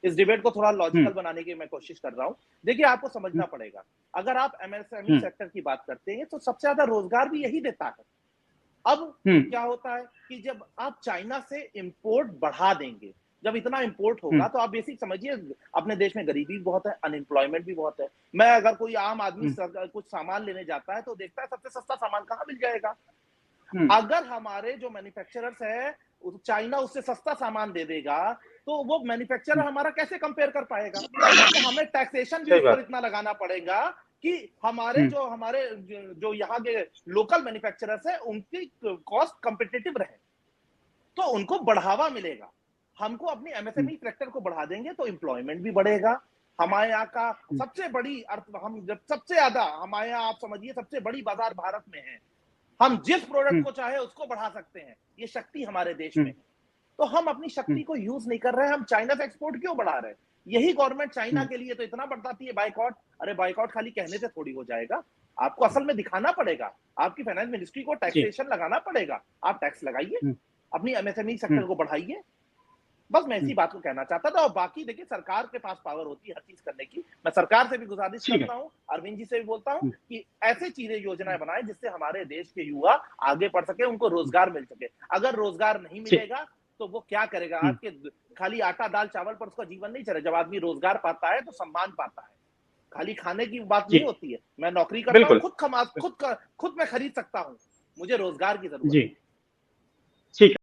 इस डिबेट को थोड़ा लॉजिकल बनाने की मैं कोशिश कर रहा हूँ। देखिए, आपको समझना पड़ेगा, अगर आप एमएसएमई सेक्टर की बात करते हैं तो सबसे ज्यादा रोजगार भी यही देता है। अब क्या होता है कि जब आप चाइना से इंपोर्ट बढ़ा देंगे, जब इतना इंपोर्ट होगा तो आप बेसिक समझिए, अपने देश में गरीबी बहुत है, अनएम्प्लॉयमेंट भी बहुत है। मैं अगर कोई आम आदमी कुछ सामान लेने जाता है तो देखता है सबसे सस्ता सामान कहाँ मिल जाएगा। अगर हमारे जो मैन्युफैक्चरर्स है, चाइना उससे सस्ता सामान दे देगा, तो वो मैन्युफैक्चरर हमारा कैसे कंपेयर कर पाएगा? तो हमें टैक्सेशन भी उस पर इतना लगाना पड़ेगा कि हमारे जो यहाँ के लोकल मैन्युफैक्चरर्स है, उनकी कॉस्ट कॉम्पिटिटिव रहे, तो उनको बढ़ावा मिलेगा। हमको अपनी एमएसएमई सेक्टर को बढ़ा देंगे तो एम्प्लॉयमेंट भी बढ़ेगा। हमारे यहाँ का सबसे बड़ी हम जब सबसे ज्यादा हमारे यहाँ, आप समझिए, सबसे बड़ी बाजार भारत में है। हम जिस प्रोडक्ट को चाहे उसको बढ़ा सकते हैं, ये शक्ति हमारे देश में है। तो हम अपनी शक्ति को यूज नहीं कर रहे हैं, हम चाइना से एक्सपोर्ट क्यों बढ़ा रहे हैं? यही गवर्नमेंट चाइना के लिए तो इतना बताती है बाइकआउट। अरे बाइकआउट खाली कहने से थोड़ी हो जाएगा, आपको असल में दिखाना पड़ेगा। आपकी फाइनेंस मिनिस्ट्री को टैक्सेशन लगाना पड़ेगा। आप टैक्स लगाइए, अपनी एमएसएमई सेक्टर को बढ़ाइए। बस मैं इसी बात को कहना चाहता था। और बाकी देखिए, सरकार के पास पावर होती है हर चीज करने की। मैं सरकार से भी गुजारिश करता हूँ, अरविंद जी से भी बोलता हूँ कि ऐसे चीजें योजनाएं बनाए जिससे हमारे देश के युवा आगे बढ़ सके, उनको रोजगार मिल सके। अगर रोजगार नहीं मिलेगा तो वो क्या करेगा? आज के खाली आटा दाल चावल पर उसका जीवन नहीं चले। जब आदमी रोजगार पाता है तो सम्मान पाता है। खाली खाने की बात नहीं होती है। मैं नौकरी करता हूँ, खुद मैं खरीद सकता हूँ, मुझे रोजगार की जरूरत है। ठीक है।